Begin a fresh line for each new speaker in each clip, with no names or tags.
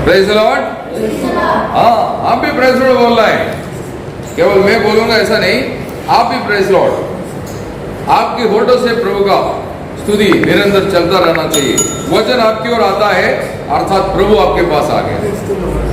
Praise the Lord. हाँ, आप भी प्रेज लॉर्ड बोल रहे हैं, केवल मैं बोलूंगा ऐसा नहीं, आप भी प्रेज लॉर्ड। आपके होठों से प्रभु का स्तुति निरंतर चलता रहना चाहिए। वचन आपकी ओर आता है अर्थात प्रभु आपके पास आ गया,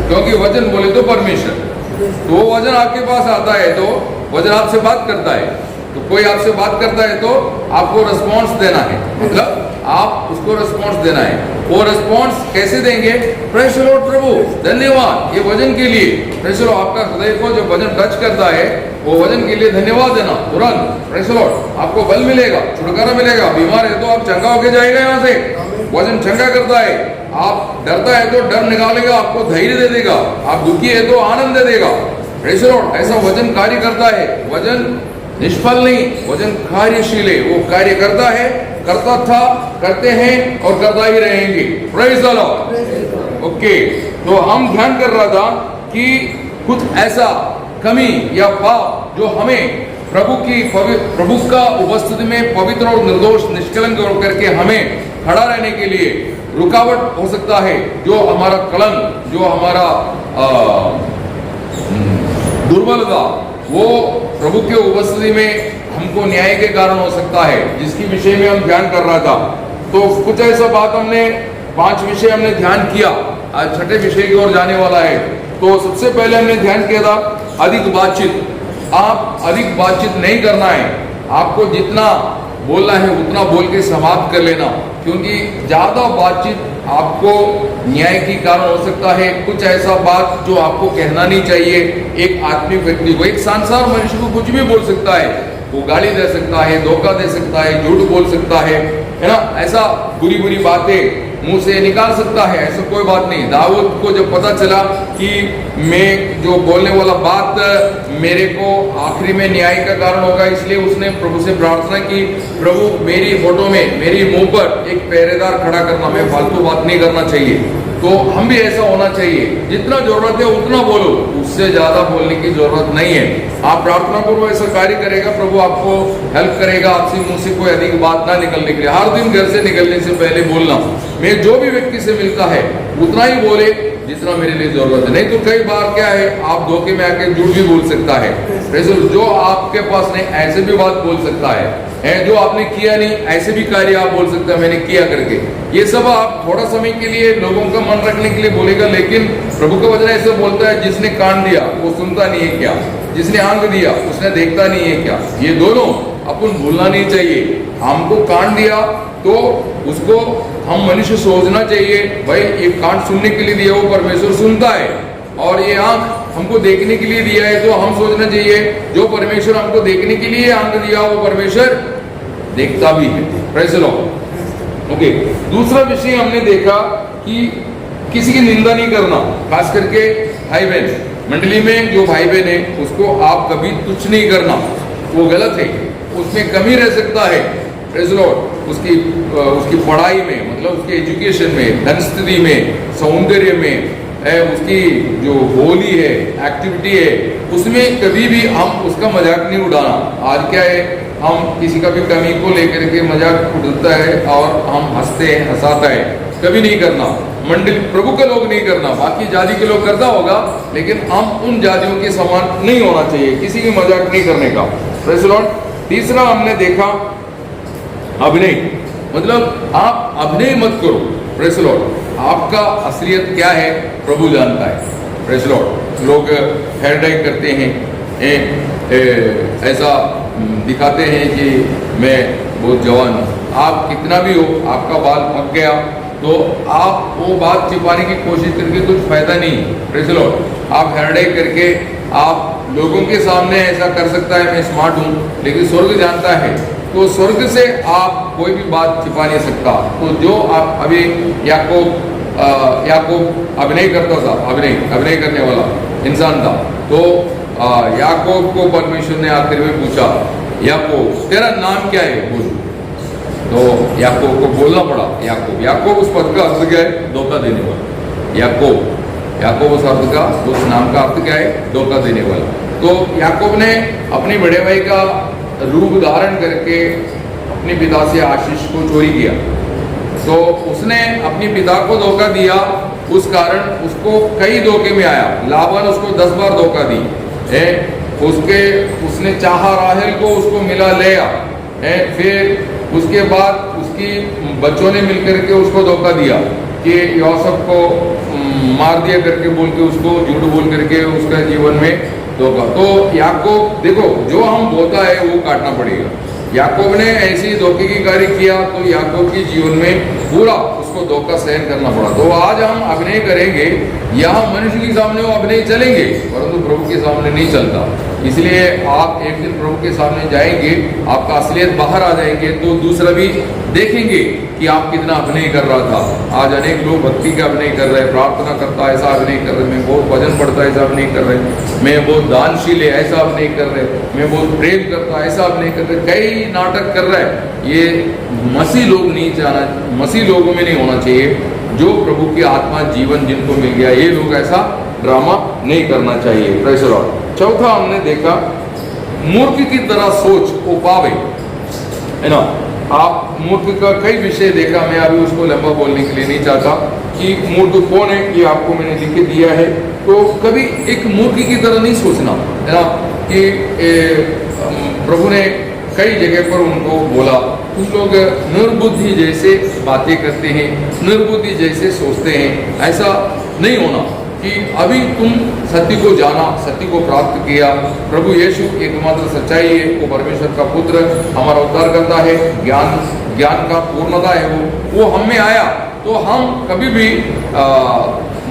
क्योंकि वचन बोले तो परमेश्वर, तो वो वचन आपके पास आता है तो वचन आपसे बात करता है, तो कोई आपसे बात करता है तो आपको रिस्पॉन्स देना है, मतलब आप उसको रिस्पॉन्स देना है। वो रिस्पॉन्स कैसे देंगे? प्रेज़ द लॉर्ड प्रभु धन्यवाद ये वचन के लिए। प्रेज़ द लॉर्ड, आपका हृदय को जो वचन टच करता है वो वचन के लिए धन्यवाद देना तुरंत। प्रेज़ द लॉर्ड, आपको बल मिलेगा, छुटकारा मिलेगा। बीमार है तो आप चंगा होके जाएगा यहाँ से, वचन चंगा करता है। आप डरता है तो डर निकालेगा, आपको धैर्य दे देगा। आप दुखी है तो आनंद दे देगा। प्रेज़ द लॉर्ड, ऐसा वचन कार्य करता है। वचन निष्फल नहीं, वचन कार्यशील है, वो कार्य करता है, करता था, करते हैं और करता ही रहेंगे। Praise the Lord. ओके, तो हम ध्यान कर रहा था कि कुछ ऐसा कमी या पाप जो हमें प्रभु का उपस्थिति में पवित्र और निर्दोष निष्कलंक करके हमें खड़ा रहने के लिए रुकावट हो सकता है, जो हमारा कलंक, जो हमारा दुर्बलता, वो प्रभु के उपस्थिति में हमको न्याय के कारण हो सकता है, जिसकी विषय में हम ध्यान कर रहा था। तो कुछ ऐसा बात हमने 5 विषय हमने ध्यान किया। आज छठे विषय की ओर जाने वाला है। तो सबसे पहले हमने ध्यान किया था अधिक बातचीत। आप अधिक बातचीत नहीं करना है, आपको जितना बोलना है उतना बोल के समाप्त कर लेना, क्योंकि ज्यादा बातचीत आपको न्याय की कारण हो सकता है। कुछ ऐसा बात जो आपको कहना नहीं चाहिए एक आत्मिक व्यक्ति को, एक संसार मनुष्य को कुछ भी बोल सकता है, वो गाली दे सकता है, धोखा दे सकता है, झूठ बोल सकता है ना, ऐसा बुरी बुरी बातें मुंह से निकाल सकता है। ऐसा कोई बात नहीं। दाऊद को जब पता चला कि मैं जो बोलने वाला बात मेरे को आखिरी में न्याय का कारण होगा, इसलिए उसने प्रभु से प्रार्थना की, प्रभु मेरी होठों में, मेरी मुंह पर एक पहरेदार खड़ा करना, मैं फालतू बात नहीं करना चाहिए। तो हम भी ऐसा होना चाहिए, जितना जरूरत है उतना बोलो, उससे ज्यादा बोलने की जरूरत नहीं है। आप प्रार्थना करो, ऐसा कार्य करेगा, प्रभु आपको हेल्प करेगा, आपसे मुंह से कोई अधिक बात ना निकलने के लिए। हर दिन घर से निकलने से पहले बोलना, मैं जो भी व्यक्ति से मिलता है उतना ही बोले जितना मेरे लिए जरूरत है। नहीं तो कई बार क्या है, आप धोखे में आके झूठ भी बोल सकता है। जो आपके पास नहीं ऐसे भी बात बोल सकता है, जो आपने किया नहीं ऐसे भी कार्य आप बोल सकते हैं मैंने किया करके। ये सब आप थोड़ा समय के लिए लोगों का मन रखने के लिए बोलेगा, लेकिन प्रभु का वचन ऐसे बोलता है, जिसने कान दिया वो सुनता नहीं है क्या, जिसने आंख दिया उसने देखता नहीं है क्या। ये दोनों अपन भूलना नहीं चाहिए। हमको कान दिया तो उसको हम मनुष्य सोचना चाहिए, भाई ये कान सुनने के लिए दिया, वो परमेश्वर सुनता है। और ये आंख हमको देखने के लिए दिया है, तो हम सोचना चाहिए जो परमेश्वर हमको देखने के लिए आंख दिया वो परमेश्वर देखता भी है। Praise the Lord. ओके, दूसरा विषय हमने देखा कि किसी की निंदा नहीं करना, खास करके भाई बहन मंडली में जो भाई बहन है उसको आप कभी तुच्छ नहीं करना, वो गलत है, उसमें कमी रह सकता है। Praise the Lord. उसकी पढ़ाई में, मतलब उसके एजुकेशन में, धन स्थिति में, सौंदर्य में, उसकी जो बोली है, एक्टिविटी है, उसमें कभी भी हम उसका मजाक नहीं उड़ाना। आज क्या है, हम किसी का भी कमी को लेकर के मजाक उड़ाता है और हम हंसते हैं, हंसाता है, कभी नहीं करना। मंडल प्रभु के लोग नहीं करना, बाकी जाति के लोग करता होगा, लेकिन हम उन जातियों के समान नहीं होना चाहिए, किसी की मजाक नहीं करने का। Praise the Lord. तीसरा हमने देखा अभिनय, मतलब आप अभिनय मत करो। Praise the Lord. आपका असलियत क्या है प्रभु जानता है। Praise the Lord. लोग हेयर डाई करते हैं, ऐसा दिखाते हैं कि मैं बहुत जवान हूँ। आप कितना भी हो, आपका बाल पक गया तो आप वो बात छिपाने की कोशिश करके कुछ फायदा नहीं। Praise the Lord. आप हेयर डाई करके आप लोगों के सामने ऐसा कर सकता है मैं स्मार्ट हूँ, लेकिन स्वर्ग जानता है, तो स्वर्ग से आप कोई भी बात छिपा नहीं सकता। तो जो आप अभी याकूब अभिनय करता था, अभिनय करने वाला इंसान था, तो याकूब को परमेश्वर ने आखिर में पूछा, याकूब तेरा नाम क्या है बोल। तो याकूब को बोलना पड़ा याकूब उस पद का अर्थ क्या है, धोखा देने वाला। याकूब उस अर्थ का, उस नाम का अर्थ क्या है, धोखा देने वाला। तो याकूब ने अपने बड़े भाई का रूप धारण करके अपने पिता से आशीष को चोरी किया। तो उसने अपने पिता को धोखा दिया, उस कारण उसको कई धोखे में आया। लाबान उसको 10 बार धोखा दी है। उसने चाहा राहेल को, उसको मिला लेया है। फिर उसके बाद उसकी बच्चों ने मिलकर के उसको धोखा दिया कि यूसुफ को मार दिया करके बोल के, उसको झूठ बोल करके उसका जीवन में धोखा। तो याकूब देखो, जो हम बोता है वो काटना पड़ेगा। याकूब ने ऐसी धोखे की कार्य किया तो याकूब के जीवन में पूरा उसको धोखा सहन करना पड़ा। तो आज हम अभिनय करेंगे, यहाँ मनुष्य के सामने वो अभिनय चलेंगे, परंतु प्रभु के सामने नहीं चलता। इसलिए आप एक दिन प्रभु के सामने जाएंगे, आपका असलियत बाहर आ जाएंगे, तो दूसरा भी देखेंगे कि आप कितना अभिनय कर रहा था। आज अनेक लोग भक्ति का अभिनय कर रहे हैं, प्रार्थना करता ऐसा अभिनय कर रहे, मैं बहुत भजन पढ़ता ऐसा अभिनय कर रहे, मैं बहुत दानशील है ऐसा अभिनय कर रहे, मैं बहुत प्रेम करता ऐसा अभिनय कर रहे, कई नाटक कर रहे हैं। ये मसीह लोग नहीं जाना, मसीह लोगों में नहीं होना चाहिए। जो प्रभु की आत्मा जीवन जिनको मिल गया, ये लोग ऐसा ड्रामा नहीं करना चाहिए। Praise the Lord. चौथा हमने देखा, मूर्ख की तरह सोच ओ पावे, है ना। आप मूर्ख का कई विषय देखा, मैं अभी उसको लंबा बोलने के लिए नहीं चाहता कि मूर्ख कौन है, ये आपको मैंने लिख के दिया है। तो कभी एक मूर्ख की तरह नहीं सोचना, है ना, कि प्रभु ने कई जगह पर उनको बोला, कुछ लोग निर्बुद्धि जैसे बातें करते हैं, निर्बुद्धि जैसे सोचते हैं। ऐसा नहीं होना कि अभी तुम सत्य को जाना, सत्य को प्राप्त किया, प्रभु यीशु एकमात्र सच्चाई है, वो परमेश्वर का पुत्र, हमारा उद्धार करता है, ज्ञान का पूर्णता है, वो हम में आया। तो हम कभी भी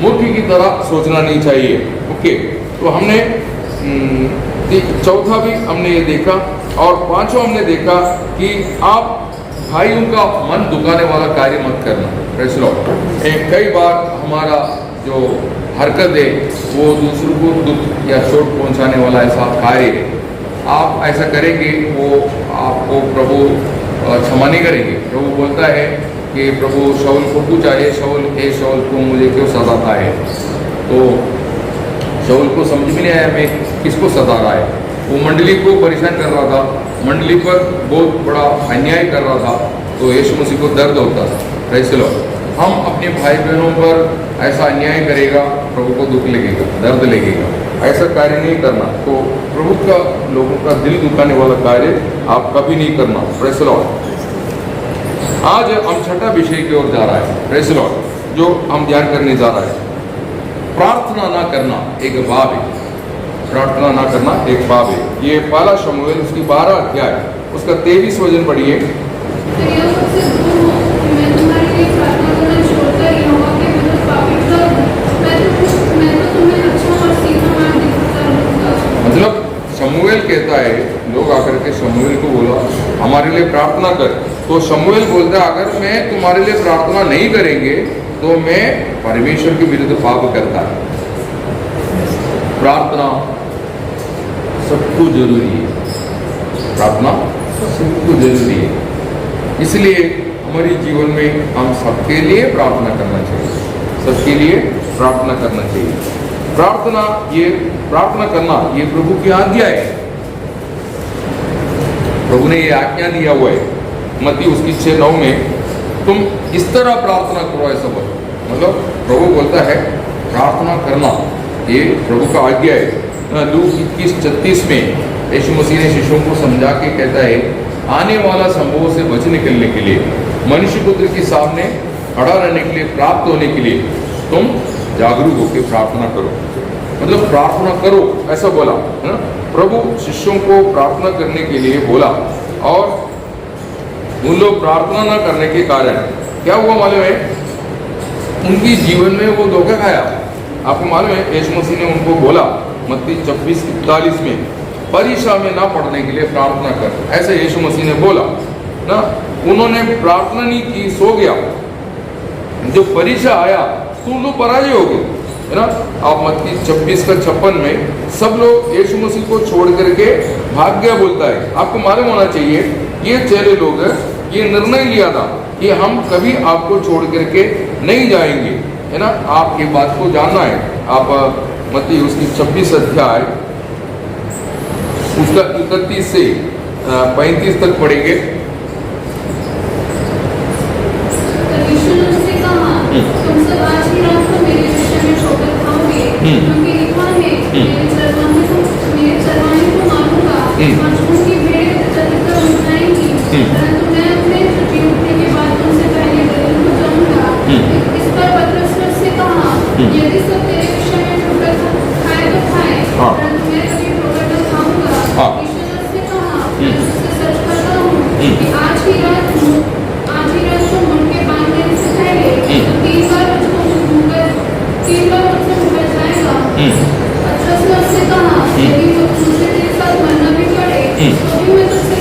मूर्ख की तरह सोचना नहीं चाहिए। ओके, तो हमने चौथा भी हमने ये देखा, और पांचवा हमने देखा कि आप भाइयों का मन दुखाने वाला कार्य मत करना। Praise the Lord. कई बार हमारा जो हरकत है वो दूसरों को दुख या चोट पहुंचाने वाला ऐसा कार्य है, आप ऐसा करेंगे वो आपको प्रभु क्षमा नहीं करेंगे। प्रभु बोलता है कि प्रभु शाऊल को पूछा, शाऊल को मुझे क्यों सताता है। तो शाऊल को समझ में नहीं आया मैं किसको सता रहा है। वो मंडली को परेशान कर रहा था, मंडली पर बहुत बड़ा अन्याय कर रहा था, तो यीशु मसीह को दर्द होता था। Praise the Lord. हम अपने भाई बहनों पर ऐसा अन्याय करेगा, प्रभु को दुख लगेगा, दर्द लगेगा, ऐसा कार्य नहीं करना। तो प्रभु का लोगों का दिल दुखाने वाला कार्य आप कभी नहीं करना। Praise the Lord. आज हम छठा विषय की ओर जा रहा है, प्रेज़ द लॉर्ड, जो हम ध्यान करने जा रहा है। प्रार्थना ना करना एक पाप है। प्रार्थना ना करना एक पाप है। ये पहला शमूएल उसकी 12 अध्याय उसका 23 वचन पढ़िए। मतलब शमूएल कहता है, लोग आकर के शमूएल को बोला हमारे लिए प्रार्थना कर, तो शमूएल बोलता है अगर मैं तुम्हारे लिए प्रार्थना नहीं करेंगे तो मैं परमेश्वर के विरुद्ध पाप करता है। प्रार्थना सबको जरूरी है, प्रार्थना सबको जरूरी है। इसलिए हमारे जीवन में हम सबके लिए प्रार्थना करना चाहिए, सबके लिए प्रार्थना करना चाहिए। प्रार्थना करना ये प्रभु की आज्ञा है। प्रभु ने ये आज्ञा दिया हुआ है, मत्ती उसकी 6:9 में तुम इस तरह प्रार्थना करो, ऐसा बोलो। मतलब प्रभु बोलता है प्रार्थना करना ये प्रभु का आज्ञा है। लूक 21:36 में यीशु मसीह ने शिष्यों को समझा के कहता है आने वाला संभवों से बच निकलने के लिए, मनुष्य पुत्र के सामने खड़ा रहने के लिए, प्राप्त होने के लिए तुम जागरूक होकर प्रार्थना करो। मतलब प्रार्थना करो ऐसा बोला है ना। प्रभु शिष्यों को प्रार्थना करने के लिए बोला, और उन लोग प्रार्थना न करने के कारण क्या हुआ मालूम है, उनकी जीवन में वो धोखा खाया। आपको मालूम है यीशु मसीह ने उनको बोला मत्ती 26:41 में, परीक्षा में ना पढ़ने के लिए प्रार्थना कर, ऐसे यीशु मसीह ने बोला ना। उन्होंने प्रार्थना नहीं की, सो गया। जब परीक्षा आया तो लोग पराजय हो गए, है ना। आप मत्ती 26:56 में सब लोग यीशु मसीह को छोड़ करके भाग गया बोलता है। आपको मालूम होना चाहिए ये चेले लोग ये निर्णय लिया था कि हम कभी आपको छोड़ करके नहीं जाएंगे, है ना। आप ये बात को जानना है। आप मत्ती उसकी 26 अध्याय उसका 31 से 35 तक पढ़ेंगे।
यदि सब तेरे विषय में ठोकर खाए तो खाए,
हाँ।
परंतु मैं कभी ठोकर न खाऊंगा।
हाँ।
यीशु ने उससे कहा, मैं तुझसे सच कहता हूँ कि आज ही रात को मुड़के बांध देने से पहले तू 3 बार मुझसे मुकर जाएगा। पतरस ने उससे कहा, यदि मुझे तेरे साथ मरना भी पड़े तो भी मैं तुझसे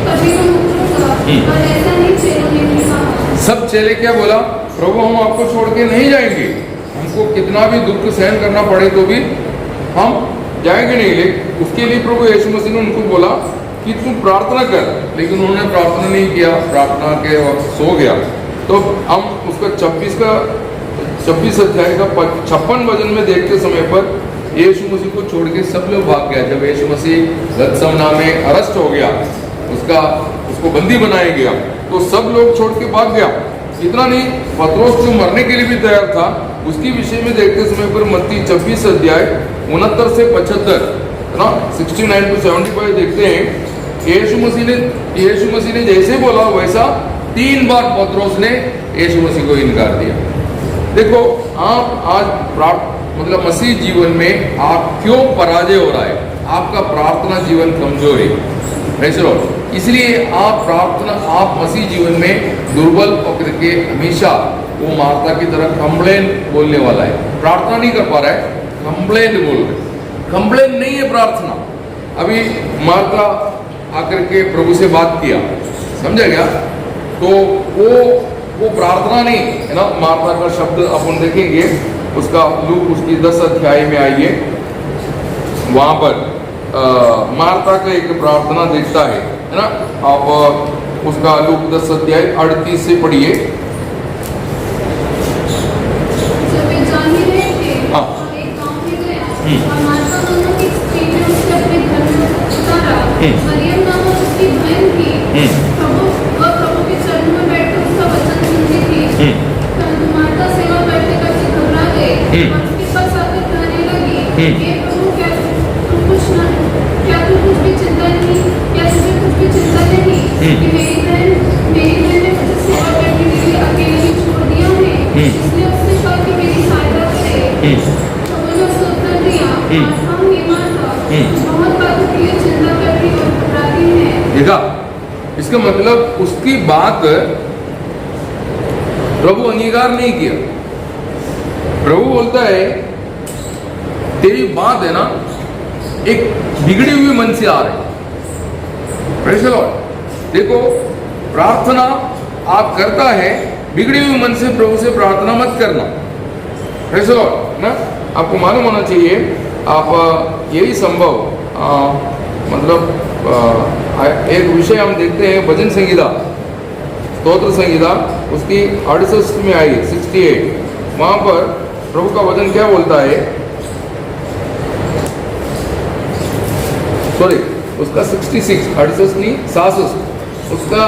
कभी न मुकरूंगा। और ऐसा ही चेलों ने भी कहा।
सब चेले क्या बोला? प्रभु हम आपको छोड़ के नहीं जाएंगे, हमको कितना भी दुख सहन करना पड़े तो भी हम जाएंगे नहीं। लेकिन उसके लिए प्रभु यीशु मसीह ने उनको बोला कि तू प्रार्थना कर, लेकिन उन्होंने प्रार्थना नहीं किया, प्रार्थना के वक्त सो गया। तो हम उसका 26 अध्याय का 56 वचन में देखते समय पर यीशु मसीह को छोड़ के सब लोग भाग गया। जब यीशु मसीह गतसमना में अरेस्ट हो गया, उसको बंदी बनाया गया, तो सब लोग छोड़ के भाग गया। इतना नहीं, पतरस जो मरने के लिए भी तैयार था, उसके विषय में देखते समय पर मत्ती 26 अध्याय 69 से 75 ना 69 to 75 देखते हैं। यीशु मसीह ने जैसे बोला वैसा 3 बार पतरस ने यीशु मसीह को इनकार दिया। देखो आप आज मतलब मसीह जीवन में आप क्यों पराजय हो रहा है? आपका प्रार्थना जीवन कमजोर है, इसलिए आप मसीह जीवन में दुर्बल होकर के हमेशा वो मार्था की तरह कंप्लेन बोलने वाला है। प्रार्थना नहीं कर पा रहा है, कंप्लेन बोल रहे। कंप्लेन नहीं है प्रार्थना। अभी मार्था आकर के प्रभु से बात किया, समझा क्या? तो वो प्रार्थना नहीं है ना। मार्था का शब्द अपन देखेंगे, उसका लूक उसकी 10 अध्याय में आइए, वहां पर मार्था का एक प्रार्थना देखता है ना। आप उसका लूक 10 अध्याय 38 से पढ़िए।
जब वे जा ही रहे थे,
हाँ।
एक गांव में गया और मार्था नामक एक स्त्री ने उसे अपने घर में उतारा। मरियम नामक उसकी बहन थी, प्रभु के चरणों में बैठकर उसका वचन सुनती थी। परंतु मार्था सेवा करते करते घबरा गई और उसके पास आकर कहने लगी, हे प्रभु, क्या तुझे कुछ भी चिंता नहीं कि मेरी बहन ने मुझे सेवा करने के लिए अकेले ही छोड़ दिया है? इसलिए उसने कहा कि मेरी सहायता करे। प्रभु ने उसको उत्तर दिया, हम ये मार्था बहुत बातों के लिए चिंता कर रही और घबराती है।
देखा, इसका मतलब उसकी बात प्रभु अंगीकार नहीं किया। प्रभु बोलता है तेरी बात है ना एक बिगड़ी हुई मन से आ रही। Praise the Lord. देखो, प्रार्थना आप करता है, बिगड़ी हुई मन से प्रभु से प्रार्थना मत करना। प्रेज़ द लॉर्ड ना। आपको मालूम होना चाहिए, आप यही संभव मतलब एक विषय हम देखते हैं, भजन संगीता, स्तोत्र संगीता उसकी 68 में आई 68। वहां पर प्रभु का वचन क्या बोलता है? सॉरी, उसका 66 68 नहीं 66, उसका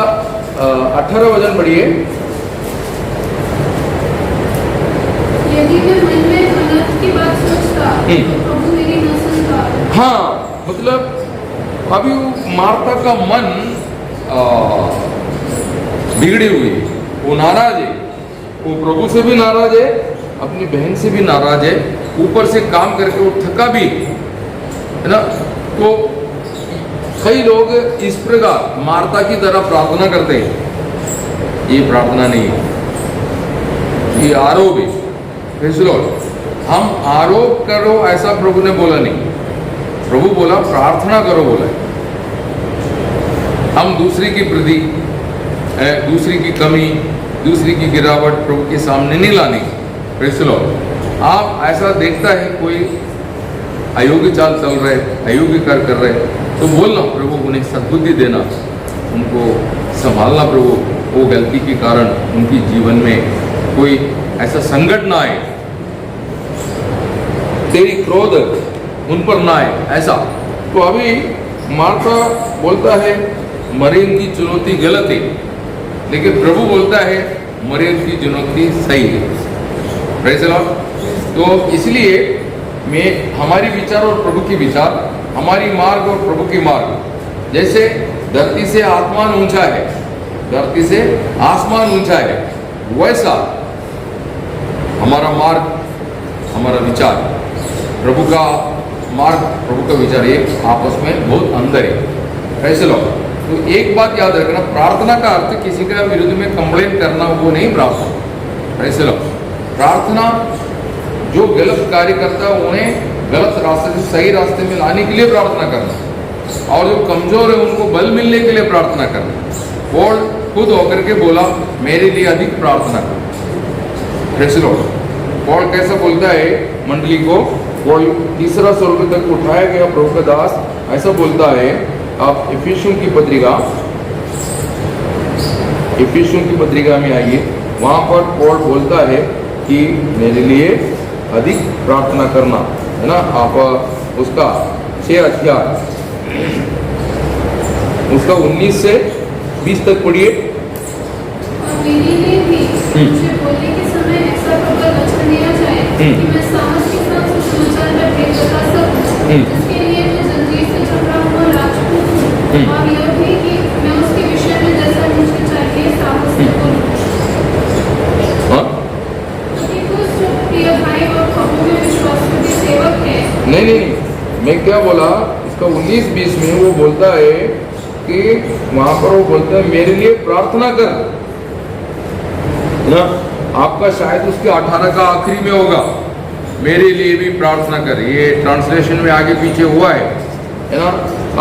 18 वचन पढ़िए।
यदि मैं मन में अनर्थ की बात सोचता तो प्रभु मेरी न सुनता।
हाँ, मतलब अभी मार्था का मन बिगड़ी हुई है, वो नाराज है, वो प्रभु से भी नाराज है, अपनी बहन से भी नाराज है, ऊपर से काम करके वो थका भी है ना। तो कई लोग इस प्रकार मार्था की तरह प्रार्थना करते हैं। ये प्रार्थना नहीं है, ये आरोप है। Praise the Lord. हम आरोप करो ऐसा प्रभु ने बोला नहीं, प्रभु बोला प्रार्थना करो बोला है। हम दूसरी की प्रति, दूसरी की कमी, दूसरी की गिरावट प्रभु के सामने नहीं लानी। Praise the Lord. आप ऐसा देखता है कोई अयोग्य चाल चल रहे, अयोग्य कर रहे, तो बोलना प्रभु उन्हें सद्बुद्धि देना, उनको संभालना प्रभु, वो गलती के कारण उनकी जीवन में कोई ऐसा संकट ना आए, तेरी क्रोध उन पर ना आए ऐसा। तो अभी मार्था बोलता है मरियम की चुनौती गलत है, लेकिन प्रभु बोलता है मरियम की चुनौती सही है। Praise the Lord. तो इसलिए में हमारी विचार और प्रभु की विचार, हमारी मार्ग और प्रभु की मार्ग, जैसे धरती से आसमान ऊंचा है, धरती से आसमान ऊंचा है, वैसा हमारा मार्ग हमारा विचार, प्रभु का मार्ग, प्रभु का विचार, ये आपस में बहुत अंदर है। ऐसे लोग तो एक बात याद रखना, प्रार्थना का अर्थ किसी के विरुद्ध में कंप्लेन करना वो नहीं प्रार्थना। ऐसे लोग प्रार्थना जो गलत कार्य करता है उन्हें गलत रास्ते से सही रास्ते में लाने के लिए प्रार्थना करना, और जो कमजोर है उनको बल मिलने के लिए प्रार्थना करना। पौल खुद होकर के बोला मेरे लिए अधिक प्रार्थना करो। ऐसे लोग पौल कैसा बोलता है मंडली को, पौल तीसरा स्वर्ग तक उठाया गया प्रभु का दास ऐसा बोलता है। आप इफिसियों की पत्रिका में आइए, वहां पर पौल बोलता है कि मेरे लिए अधिक प्रार्थना करना, है ना। आप उसका 6 अध्याय उसका 19 से 20 तक पढ़िए।
और मेरे लिए भी मुझे बोलने के समय ऐसा प्रबल वचन दिया जाए कि मैं साहस के साथ सुसमाचार का भेद बता सकूं, जिसके लिए मैं जंजीर से जकड़ा हुआ राजपूत हूं, और यह भी कि मैं उसके विषय में जैसा मुझे चाहिए साहस से बोलूं। प्रिय भाई और प्रभु में विश्वास के सेवक है।
नहीं, मैं क्या बोला, इसका 19-20 में वो बोलता है कि वहां पर वो बोलता है मेरे लिए प्रार्थना कर ना। आपका शायद उसके 18 का आखिरी में होगा, मेरे लिए भी प्रार्थना कर, ये ट्रांसलेशन में आगे पीछे हुआ है ना।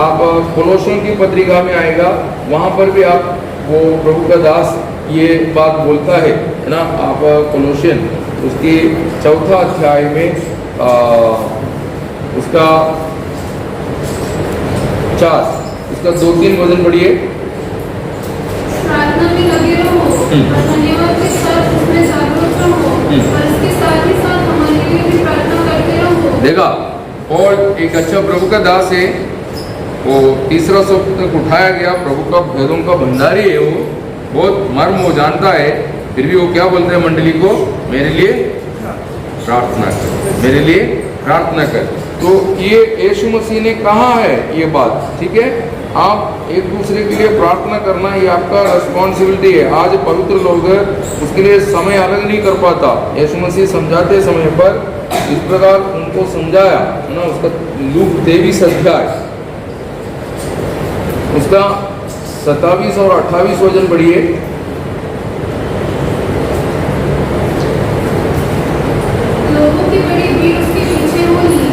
आप कोलोसियों की पत्रिका में आएगा, वहां पर भी आप वो प्रभु का दास ये बात बोलता है ना। आप कोलोसियन उसकी 4था अध्याय में उसका 4 उसका 2-3 वचन पढ़िए।
प्रार्थना में लगे रहो और धन्यवाद के साथ उसमें जागरूक रहो, और इसके साथ ही साथ हमारे लिए भी प्रार्थना करते रहो।
देखा, और एक अच्छा प्रभु का दास है, वो तीसरा स्वर्ग तक उठाया गया, प्रभु का भेदों का भंडारी है, वो बहुत मर्म वो जानता है, फिर भी वो क्या बोलते हैं मंडली को, मेरे लिए प्रार्थना कर, मेरे लिए प्रार्थना कर। तो ये यीशु मसीह ने कहा है ये बात, ठीक है। आप एक दूसरे के लिए प्रार्थना करना ये आपका रिस्पॉन्सिबिलिटी है। आज पवित्र लोग उसके लिए समय अलग नहीं कर पाता। यीशु मसीह समझाते समय पर इस प्रकार उनको समझाया है ना। उसका लूक 23 अध्याय उसका 27 और 28 वचन पढ़िए।
लोगों की बड़ी भीड़ उसके पीछे होगी,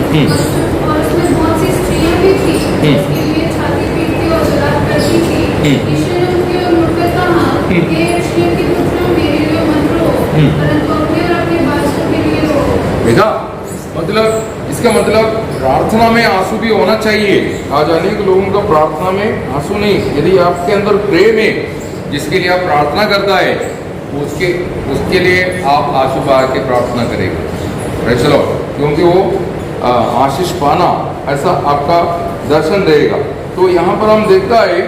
और उसमें बहुत सी स्त्रियां भी थी, उसके लिए छाती पीटती और विलाप करती थी। यीशु ने उनकी ओर मुड़कर कहा, हे यरूशलेम की पुत्रियों, मेरे लिए मत रो, परंतु अपने और अपने बादशाह के लिए रो।
देखा, मतलब इसका मतलब प्रार्थना में आंसू भी होना चाहिए। आज अनेक लोगों का प्रार्थना में आंसू नहीं। यदि आपके अंदर प्रेम है, जिसके लिए आप प्रार्थना करता है, उसके लिए आप आंसू बहा के प्रार्थना करेंगे, चलो, क्योंकि वो आशीष पाना ऐसा आपका दर्शन रहेगा। तो यहाँ पर हम देखता है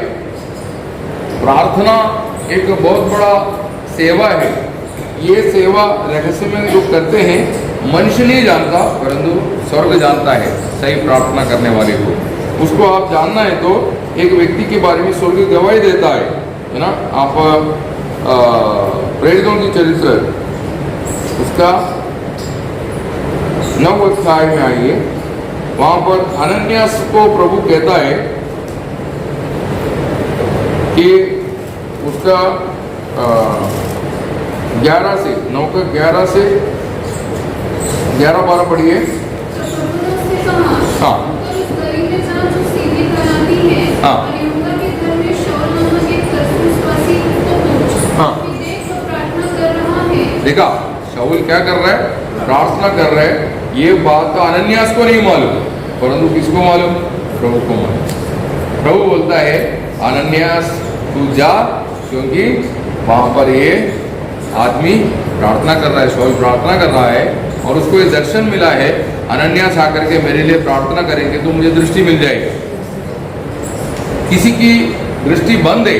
प्रार्थना एक बहुत बड़ा सेवा है। ये सेवा रहस्य में जो करते हैं मनुष्य नहीं जानता, परंतु स्वर्ग जानता है सही प्रार्थना करने वाले को। उसको आप जानना है तो एक व्यक्ति के बारे में स्वर्ग गवाही देता है ना। आप प्रेरितों की चरित्र उसका 9 अध्याय में आइए, वहां पर अनन्यास को प्रभु कहता है कि उसका 11 से 9 का 11 से 11-12 पढ़िए। हाँ, हाँ, देखा शाऊल क्या कर रहा है, प्रार्थना कर रहा है। ये बात तो अनन्यास को नहीं मालूम, परंतु किसको मालूम, प्रभु को मालूम। प्रभु बोलता है अनन्यास तू जा, क्योंकि वहां पर ये आदमी प्रार्थना कर रहा है, शाऊल प्रार्थना कर रहा है, और उसको ये दर्शन मिला है, अनन्यास आकर के मेरे लिए प्रार्थना करेंगे तो मुझे दृष्टि मिल जाएगी। किसी की दृष्टि बंद है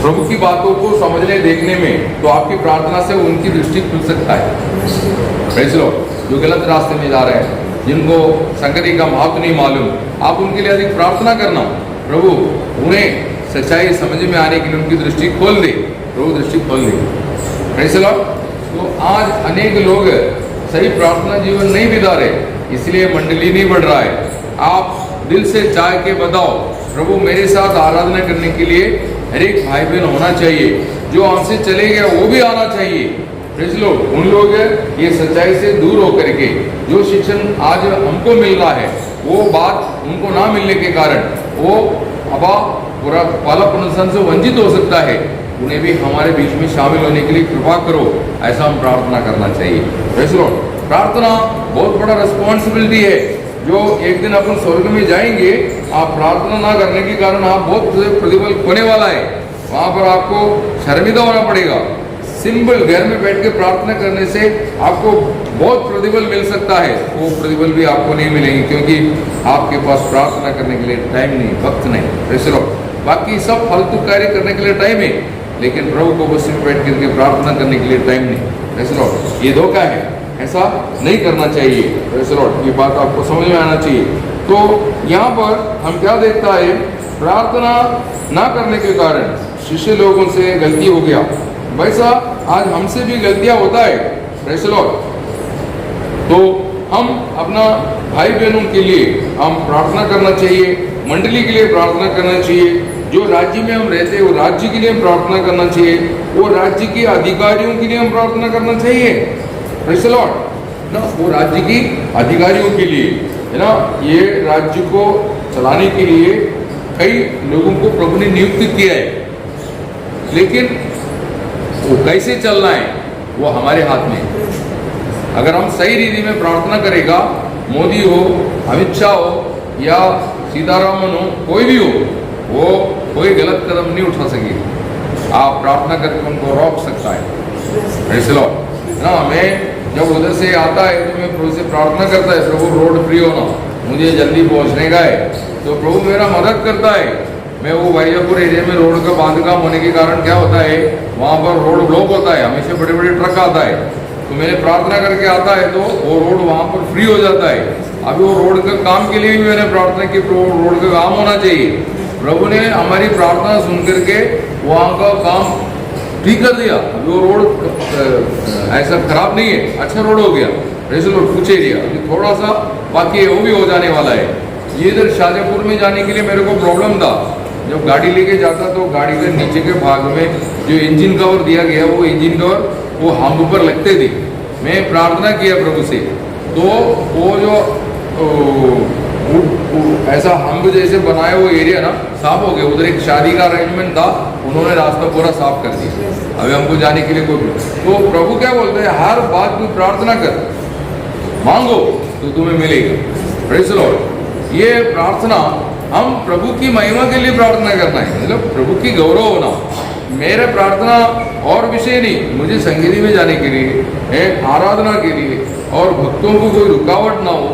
प्रभु की बातों को समझने देखने में, तो आपकी प्रार्थना से उनकी दृष्टि खुल सकता है। ऐसे लोग जो गलत रास्ते में जा रहे हैं, जिनको संगति का महत्व नहीं मालूम, आप उनके लिए अधिक प्रार्थना करना, प्रभु उन्हें सच्चाई समझ में आने के लिए उनकी दृष्टि खोल दे, प्रभु दृष्टि खोल दे। ऐसे लोग तो आज अनेक लोग सही प्रार्थना जीवन नहीं बिता रहे, इसलिए मंडली नहीं बढ़ रहा है। आप दिल से चाह के बताओ, प्रभु मेरे साथ आराधना करने के लिए हर एक भाई बहन होना चाहिए, जो हमसे चले गया वो भी आना चाहिए। प्रेज़ लो, उन लोग ये सच्चाई से दूर होकर के जो शिक्षण आज हमको मिल रहा है, वो बात उनको ना मिलने के कारण वो अबा पूरा पाला पुनरुत्थान से वंचित हो सकता है। उन्हें भी हमारे बीच में शामिल होने के लिए कृपा करो, ऐसा हम प्रार्थना करना चाहिए। प्रेज़ लो, प्रार्थना बहुत बड़ा रिस्पॉन्सिबिलिटी है, जो एक दिन अपन स्वर्ग में जाएंगे, आप प्रार्थना ना करने के कारण आप बहुत प्रतिफल होने वाला है, वहाँ पर आपको शर्मिंदा होना पड़ेगा। सिंपल घर में बैठ के प्रार्थना करने से आपको बहुत प्रतिफल मिल सकता है, वो प्रतिफल भी आपको नहीं मिलेंगे, क्योंकि आपके पास प्रार्थना करने के लिए टाइम नहीं, वक्त नहीं। प्रेज़ लो, बाकी सब फालतू कार्य करने के लिए टाइम है, लेकिन प्रभु को बस में बैठ करके प्रार्थना करने के लिए टाइम नहीं। प्रेज़ लो, ये धोखा है, ऐसा नहीं करना चाहिए। प्रेज़ लॉर्ड, ये बात आपको समझ में आना चाहिए। तो यहाँ पर हम क्या देखता है, प्रार्थना ना करने के कारण शिष्य लोगों से गलती हो गया, वैसा आज हमसे भी गलतियां होता है। प्रेज़ लॉर्ड, तो हम अपना भाई बहनों के लिए हम प्रार्थना करना चाहिए, मंडली के लिए प्रार्थना करना चाहिए, जो राज्य में हम रहते हैं वो राज्य के लिए हम प्रार्थना करना चाहिए, वो राज्य के अधिकारियों के लिए हम प्रार्थना करना चाहिए। प्रेज़ लॉर्ड ना, वो राज्य की अधिकारियों के लिए है ना, ये राज्य को चलाने के लिए कई लोगों को प्रभु ने नियुक्त किया है, लेकिन वो कैसे चलना है वो हमारे हाथ में है। अगर हम सही रीति में प्रार्थना करेगा, मोदी हो, अमित शाह हो या सीतारामन हो, कोई भी हो, वो कोई गलत कदम नहीं उठा सकेगी। आप प्रार्थना करके उनको रोक सकता है। प्रेज़ लॉर्ड ना, मैं जब उधर से आता है तो मैं प्रभु से प्रार्थना करता है, प्रभु रोड फ्री होना, मुझे जल्दी पहुंचने का है, तो प्रभु मेरा मदद करता है। मैं वो वाइजापुर एरिया में रोड का बांधकाम होने के कारण क्या होता है, वहाँ पर रोड ब्लॉक होता है, हमेशा बड़े बड़े ट्रक आता है, तो मैंने प्रार्थना करके आता है तो वो रोड वहाँ पर फ्री हो जाता है। अभी वो रोड का काम के लिए भी मैंने प्रार्थना की, रोड का काम होना चाहिए। प्रभु ने हमारी प्रार्थना सुन करके वहाँ का काम ठीक कर दिया। अभी वो रोड ऐसा खराब नहीं है, अच्छा रोड हो गया। प्रेज़ लॉर्ड, कुछ एरिया अभी थोड़ा सा बाकी है, वो भी हो जाने वाला है। ये इधर शाहजहाँपुर में जाने के लिए मेरे को प्रॉब्लम था, जब गाड़ी लेके जाता तो गाड़ी के नीचे के भाग में जो इंजन कवर दिया गया, वो इंजन कवर वो हम ऊपर लगते थे। मैं प्रार्थना किया प्रभु से, तो वो जो ऐसा हम जैसे बनाया वो एरिया ना साफ हो गया। उधर एक शादी का अरेंजमेंट था, उन्होंने रास्ता पूरा साफ कर दिया, अभी हमको जाने के लिए कोई। तो प्रभु क्या बोलते हैं, हर बात में प्रार्थना कर, मांगो तो तुम्हें मिलेगा। प्रेज़ लॉर्ड, ये प्रार्थना हम प्रभु की महिमा के लिए प्रार्थना करना है, मतलब प्रभु की गौरव होना। मेरा प्रार्थना और विषय नहीं, मुझे संगीति में जाने के लिए, आराधना के लिए, और भक्तों को कोई रुकावट ना हो,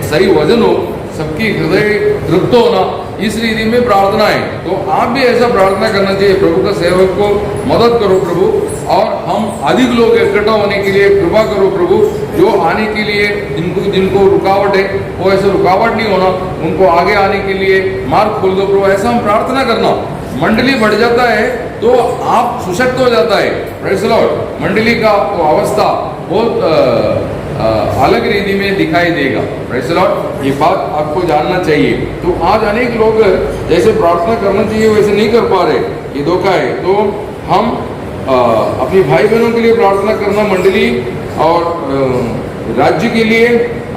सही वजन हो, सबकी हृदय तृप्त होना, इस रीति में प्रार्थना है। तो आप भी ऐसा प्रार्थना करना चाहिए, प्रभु का सेवक को मदद करो प्रभु, और हम अधिक लोग इकट्ठा होने के लिए कृपा करो प्रभु, जो आने के लिए जिनको रुकावट है वो ऐसे रुकावट नहीं होना, उनको आगे आने के लिए मार्ग खोल दो प्रभु, ऐसा हम प्रार्थना करना। मंडली बढ़ जाता है तो आप सशक्त हो जाता है। प्रेज़ लॉर्ड, मंडली का वो अवस्था बहुत अलग रीति में दिखाई देगा। प्रेज़ लॉर्ड, ये बात आपको जानना चाहिए। तो आज अनेक लोग जैसे प्रार्थना करना चाहिए वैसे नहीं कर पा रहे, ये धोखा है। तो हम अपनी भाई बहनों के लिए प्रार्थना करना, मंडली और राज्य के लिए,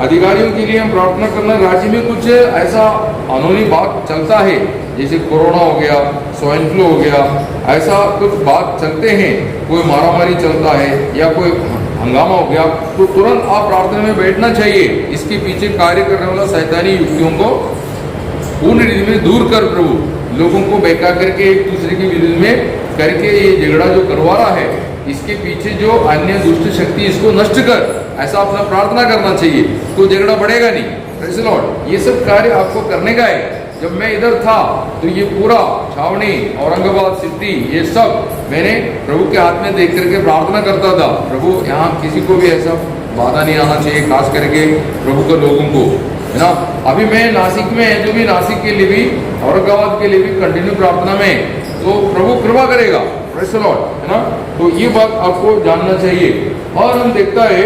अधिकारियों के लिए हम प्रार्थना करना। राज्य में कुछ ऐसा अनहोनी बात चलता है, जैसे कोरोना हो गया, स्वाइन फ्लू हो गया, ऐसा कुछ बात चलते हैं, कोई मारामारी चलता है या कोई हंगामा हो गया, तो तुरंत आप प्रार्थना में बैठना चाहिए। इसके पीछे कार्य करने वाला शैतानी युक्तियों को पूर्ण रीति में दूर कर प्रभु, लोगों को बहका करके एक दूसरे के विरुद्ध में करके ये झगड़ा जो करवा रहा है, इसके पीछे जो अन्य दुष्ट शक्ति, इसको नष्ट कर, ऐसा अपना प्रार्थना करना चाहिए, तो झगड़ा बढ़ेगा नहीं। प्रेज़ लॉर्ड, ये सब कार्य आपको करने का है। जब मैं इधर था तो ये पूरा छावनी, औरंगाबाद सिटी, ये सब मैंने प्रभु के हाथ में देख करके प्रार्थना करता था, प्रभु यहाँ किसी को भी ऐसा बाधा नहीं आना चाहिए, खास करके प्रभु के लोगों को, है ना। अभी मैं नासिक में है, जो भी नासिक के लिए भी, औरंगाबाद के लिए भी कंटिन्यू प्रार्थना में, तो प्रभु कृपा करेगा। प्रेज़ लॉर्ड, है ना। तो ये बात आपको जानना चाहिए। और हम देखता है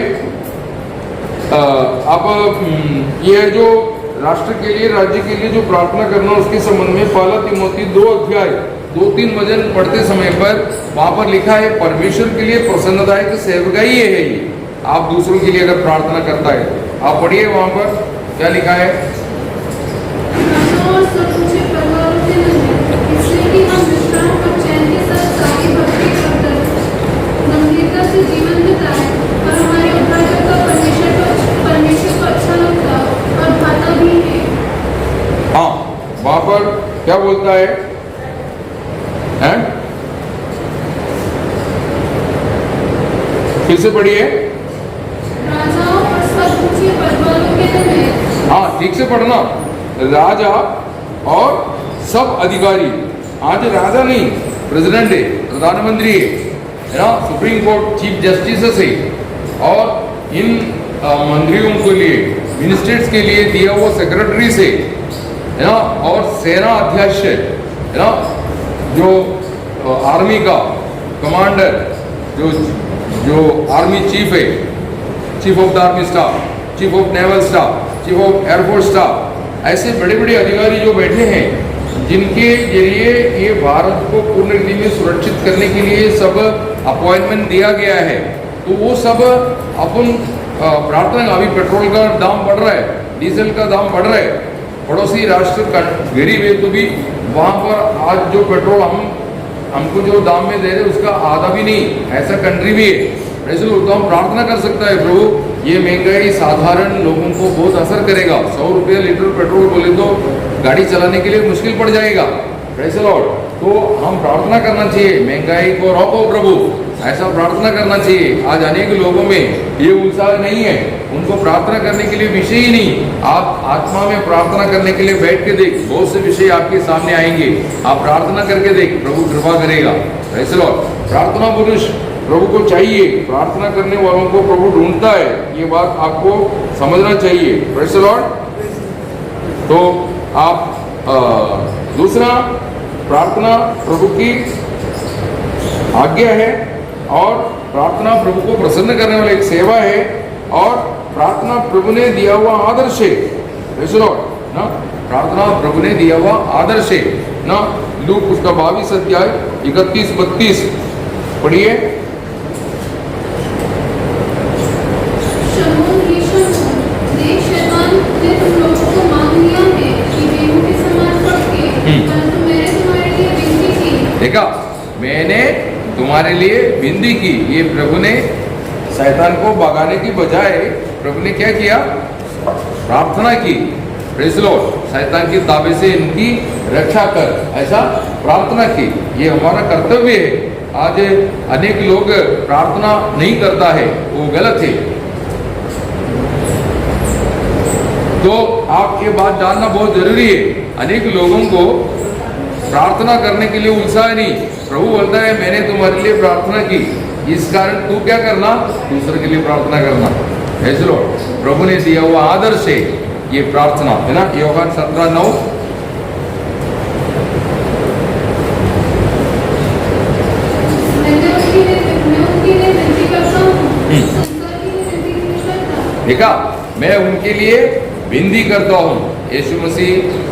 अब ये जो राष्ट्र के लिए, राज्य के लिए जो प्रार्थना करना, उसके संबंध में पहला तिमोथी 2 अध्याय 2-3 वचन पढ़ते समय पर वहां पर लिखा है, परमेश्वर के लिए प्रसन्नदायक सेवकाई ये है। ये आप दूसरों के लिए अगर प्रार्थना करता है, आप पढ़िए वहां पर क्या लिखा है।
और सब ऊंचे परिवारों के नहीं, इसलिए कि हम विश्राम और चैन के साथ सारी भक्ति करते गंभीरता से जीवन बिताए और हमारे उद्धारकर्ता परमेश्वर को अच्छा लगता और भाता भी है।
हाँ, वहां पर क्या बोलता है, हैं? फिर से पढ़िए।
राजाओं और सब ऊंचे परिवारों के नहीं।
हाँ, ठीक से पढ़ना। राजा और सब अधिकारी, आज राजा नहीं, प्रेसिडेंट है, प्रधानमंत्री है ना, सुप्रीम कोर्ट चीफ जस्टिस है, और इन मंत्रियों के लिए, मिनिस्टर्स के लिए दिया हुआ सेक्रेटरी से है ना, और सेना अध्यक्ष है ना, जो आर्मी का कमांडर, जो आर्मी चीफ है, chief of the army staff, chief of naval staff, chief of air force staff, ऐसे बड़े बड़े अधिकारी जो बैठे हैं, जिनके जरिए ये भारत को पूर्ण रीति में सुरक्षित करने के लिए सब अपॉइंटमेंट दिया गया है, तो वो सब अपन प्रार्थना, अभी पेट्रोल का दाम बढ़ रहा है, डीजल का दाम बढ़ रहा है, पड़ोसी राष्ट्र गरीब है, तो भी वहाँ पर आज जो पेट्रोल हमको जो दाम में दे रहे उसका आधा भी नहीं, ऐसा कंट्री भी है। तो हम प्रार्थना कर सकता है, प्रभु ये महंगाई साधारण लोगों को बहुत असर करेगा। 100 रुपये लीटर पेट्रोल बोले तो गाड़ी चलाने के लिए मुश्किल पड़ जाएगा। Praise the Lord. तो हम प्रार्थना करना चाहिए, महंगाई को रोको प्रभु, ऐसा प्रार्थना करना चाहिए। आज अनेक लोगों में ये उत्साह नहीं है, उनको प्रार्थना करने के लिए विषय ही नहीं। आप आत्मा में प्रार्थना करने के लिए बैठ के देख, बहुत से विषय आपके सामने आएंगे, आप प्रार्थना करके देख, प्रभु कृपा करेगा। Praise the Lord. प्रार्थना पुरुष प्रभु को चाहिए, प्रार्थना करने वालों को प्रभु ढूंढता है, ये बात आपको समझना चाहिए। Praise the Lord. तो आप दूसरा, प्रार्थना प्रभु की आज्ञा है, और प्रार्थना प्रभु को प्रसन्न करने वाला एक सेवा है, और प्रार्थना प्रभु ने दिया हुआ आदर्श है। प्रेज़ द लॉर्ड ना, प्रार्थना प्रभु ने दिया हुआ आदर्श है ना। लूक उसका 22 अध्याय 31-32 पढ़िए।
देख शैतान ने तुम लोगों को मांग लिया है कि गेहूं के समान पके, परंतु मैंने तुम्हारे लिए विनती की।
देखा, मैंने तुम्हारे लिए विनती की। ये प्रभु ने शैतान को भगाने की बजाय प्रभु ने क्या किया? प्रार्थना की। Praise the Lord. शैतान के ताबे से इनकी रक्षा कर, ऐसा प्रार्थना की। ये हमारा कर्तव्य है। आज अनेक लोग प्रार्थना नहीं करता है, वो गलत है। तो आप ये बात जानना बहुत जरूरी है। अनेक लोगों को प्रार्थना करने के लिए उत्साह नहीं। प्रभु बोलता है मैंने तुम्हारे लिए प्रार्थना की, इस कारण तू क्या करना, दूसरे के लिए प्रार्थना करना। Praise the Lord. प्रभु ने दिया हुआ आदर्श है ये प्रार्थना, है ना। यूहन्ना 17:9। देखा, मैं उनके लिए विनती करता हूँ। यीशु मसीह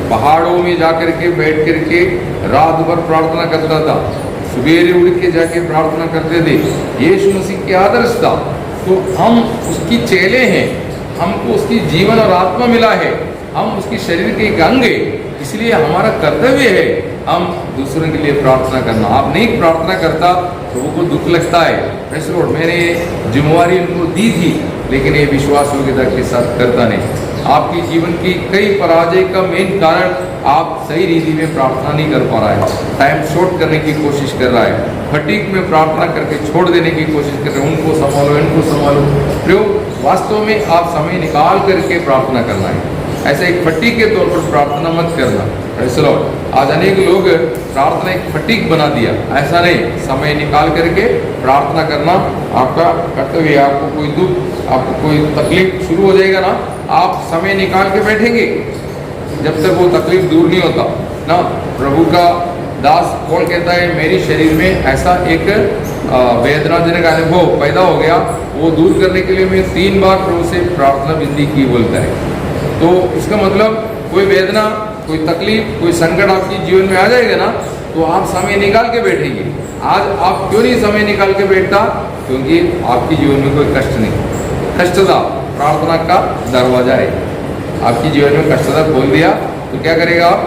पहाड़ों में जाकर के बैठ करके रात भर प्रार्थना करता था, सवेरे उठ के जाके प्रार्थना करते थे। यीशु मसीह के आदर्श था। तो हम उसकी चेले हैं, हमको उसकी जीवन और आत्मा मिला है, हम उसकी शरीर के एक अंग है, इसलिए हमारा कर्तव्य है हम दूसरों के लिए प्रार्थना करना। आप नहीं प्रार्थना करता तो वो दुख लगता है। Praise the Lord. मैंने जिम्मेवारी उनको दी थी, लेकिन ये विश्वास योग्यता के साथ करता नहीं। आपकी जीवन की कई पराजय का मेन कारण आप सही रीति में प्रार्थना नहीं कर पा रहा है, टाइम शॉर्ट करने की कोशिश कर रहा है, फटीक में प्रार्थना करके छोड़ देने की कोशिश कर रहे हैं, उनको संभालो इनको संभालो। प्रयोग वास्तव में आप समय निकाल करके प्रार्थना करना है, ऐसे एक फटीक के तौर पर प्रार्थना मत करना। Praise the Lord. आज अनेक लोग प्रार्थना एक फटीक बना दिया, ऐसा नहीं। समय निकाल करके प्रार्थना करना आपका कर्तव्य है। आपको कोई दुख, आपको कोई तकलीफ शुरू हो जाएगा ना, आप समय निकाल के बैठेंगे जब तक वो तकलीफ दूर नहीं होता ना। प्रभु का दास पौल कहता है मेरी शरीर में ऐसा एक वेदनाजनक अनुभव पैदा हो गया, वो दूर करने के लिए मैं 3 बार प्रभु से प्रार्थना विनती की बोलता है। तो इसका मतलब कोई वेदना, कोई तकलीफ, कोई संकट आपके जीवन में आ जाएगा ना, तो आप समय निकाल के बैठेंगे। आज आप क्यों नहीं समय निकाल के बैठता? क्योंकि आपके जीवन में कोई कष्ट नहीं। कष्टता प्रार्थना का दरवाजा है। आपके जीवन में कष्टता खोल दिया तो क्या करेगा आप?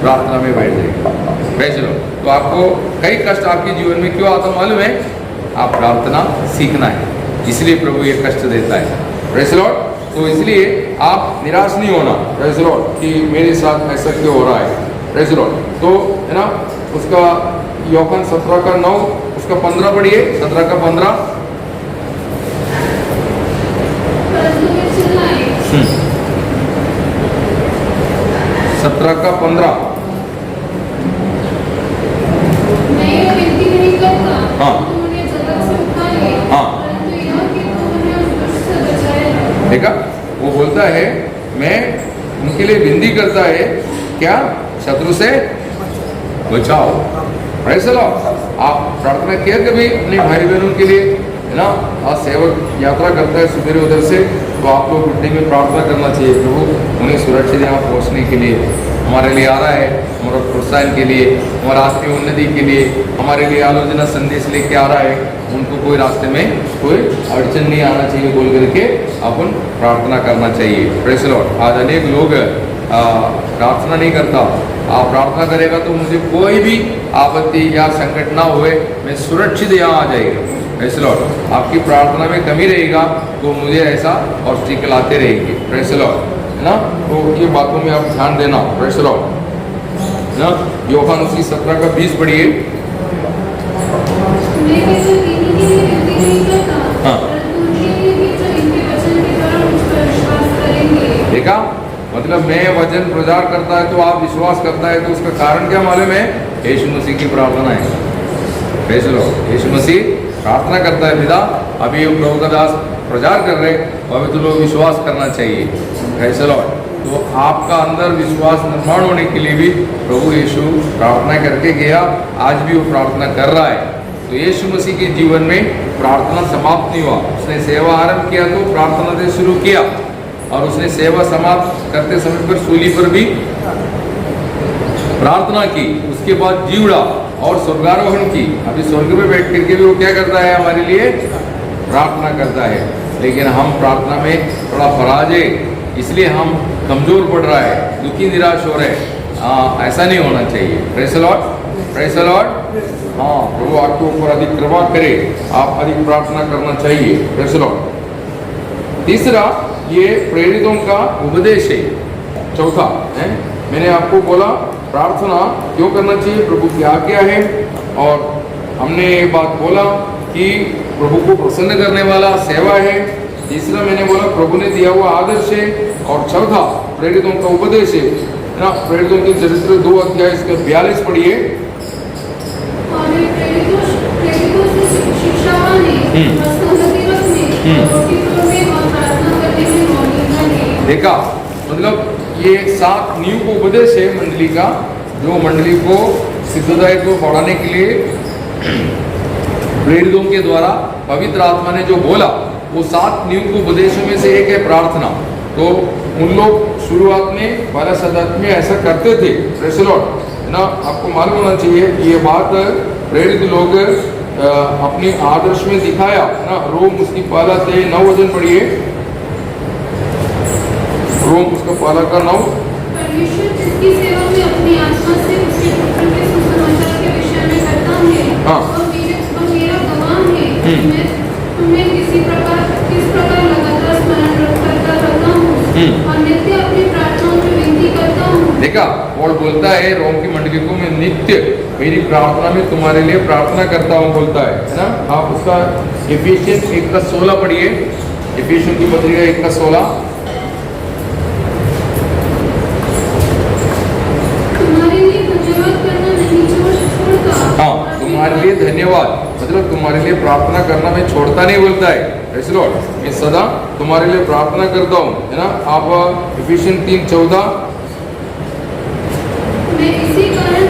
प्रार्थना में बैठ जाएगा। बैठ लो। तो आपको कई कष्ट आपके जीवन में क्यों आता मालूम है? आप प्रार्थना सीखना है, इसलिए प्रभु ये कष्ट देता है। Praise Lord. तो इसलिए आप निराश नहीं होना, प्रेज़ लॉर्ड, कि मेरे साथ ऐसा क्यों हो रहा है। Praise Lord. तो है ना, उसका यूहन्ना 17:9, उसका 15 पढ़िए। 17:15। 17:15।
मैं ये विनती नहीं करता
हाँ।
कि तू मुझे जगत से उठा ले,
हाँ।
परंतु यह कि तू मुझे उस दुष्ट से बचाए।
देखा, वो बोलता है मैं उनके लिए विनती करता है, क्या? शत्रु से बचाओ। Praise the Lord. आप प्रार्थना किया कभी अपने भाई बहनों के लिए, है ना? आज सेवक यात्रा करता है सुबह उधर से, तो आप लोग घुटने में प्रार्थना करना चाहिए, प्रभु उन्हें सुरक्षित यहाँ पहुँचने के लिए हमारे लिए आ रहा है, हमारा प्रोत्साहन के लिए, हमारा आत्मीय उन्नति के लिए, हमारे लिए आलोचना संदेश लेके आ रहा है, उनको कोई रास्ते में कोई अड़चन नहीं आना चाहिए बोल करके अपन प्रार्थना करना चाहिए। Praise the Lord. आज अनेक लोग प्रार्थना नहीं करता। आप प्रार्थना करेगा तो मुझे कोई भी आपत्ति या संकट ना हुए, मैं सुरक्षित यहाँ आ जाएगा। Praise the Lord. आपकी प्रार्थना में कमी रहेगा तो मुझे ऐसा ऑब्स्टिकल आते रहेंगे। प्रेज़ द लॉर्ड, है ना? तो ये बातों में आप ध्यान देना। प्रेज़ द लॉर्ड, है ना? यूहन्ना 17:20 पढ़िए।
मैं केवल इन्हीं के लिए विनती नहीं करता,
हाँ।
परंतु उनके लिए भी जो इनके वचन के द्वारा मुझ पर विश्वास करेंगे।
देखा, मतलब मैं वचन प्रचार करता है तो आप विश्वास करता है, तो उसका कारण क्या मालूम है? यीशु मसीह की प्रार्थना है। Praise the lord. Yeshu Masih प्रार्थना करता है, पिता अभी प्रभु का दास प्रचार कर रहे, और तो लोग विश्वास करना चाहिए। Praise the Lord. तो आपका अंदर विश्वास निर्माण होने के लिए भी प्रभु यीशु प्रार्थना करके गया, आज भी वो प्रार्थना कर रहा है। तो यीशु मसीह के जीवन में प्रार्थना समाप्त नहीं हुआ। उसने सेवा आरंभ किया तो प्रार्थना से शुरू किया, और उसने सेवा समाप्त करते समय पर सूली पर भी प्रार्थना की। उसके बाद जी उड़ा और स्वर्गारोहण की। अभी स्वर्ग में बैठ करके भी वो क्या करता है? हमारे लिए प्रार्थना करता है। लेकिन हम प्रार्थना में थोड़ा फराज है, इसलिए हम कमजोर पड़ रहा है, दुखी निराश हो रहे हैं। ऐसा नहीं होना चाहिए। Praise the Lord. Praise the Lord. हाँ, प्रभु आपके ऊपर अधिक कृपा करे, आप अधिक प्रार्थना करना चाहिए। Praise the Lord. तीसरा, ये प्रेरितों का उपदेश है। चौथा है, मैंने आपको बोला प्रार्थना क्यों करना चाहिए, प्रभु की आज्ञा है, और हमने ये बात बोला कि प्रभु को प्रसन्न करने वाला सेवा है। तीसरा मैंने बोला प्रभु ने दिया हुआ आदर्श है, और चौथा प्रेरितों का उपदेश है ना? प्रेरितों के चरित्र 2 अध्याय इसका 42 पढ़िए।
और वे प्रेरितों से शिक्षावान हैं, और संगति रखने, और रोटी तोड़ने और प्रार्थना करने में मौजूद रहें।
देखा, मतलब ये 7 नींव को उपदेश है मंडली का, जो मंडली को सिद्धताई को बढ़ाने के लिए प्रेरितों के द्वारा पवित्र आत्मा ने जो बोला, वो 7 नींव को उपदेशों में से एक है प्रार्थना। तो उन लोग शुरुआत में 12 शताब्दी में ऐसा करते थे। प्रेज़ द लॉर्ड, है ना? आपको मालूम होना चाहिए ये बात प्रेरित लोग अपने आदर्श में दिखाया, है ना? रोम उसकी 1:9 वचन पढ़िए। रोम उसका 1:9।
परमेश्वर जिसकी सेवा में अपनी आत्मा से उसके पुत्र के सुसमाचार के विषय में करता है,
हाँ।
और मेरा गवाह है कि मैं तुम्हें किस प्रकार लगातार स्मरण करता रहता हूँ, और नित्य अपनी प्रार्थनाओं में विनती करता हूँ।
देखा, पौल बोलता है रोम की मंडली को, मैं नित्य मेरी प्रार्थना में तुम्हारे लिए प्रार्थना करता हूँ बोलता है ना? आप उसका एफिशियंस 1:16 पढ़िए। एफिशियंस की पत्रिका 1:16।
तुम्हारे लिए धन्यवाद करना नहीं छोड़ता।
हाँ, तुम्हारे लिए धन्यवाद मतलब तुम्हारे लिए प्रार्थना करना मैं छोड़ता नहीं बोलता है। Praise the Lord. मैं सदा तुम्हारे लिए प्रार्थना करता हूँ, है ना? आप एफिशियंस 3:14।
मैं इसी कारण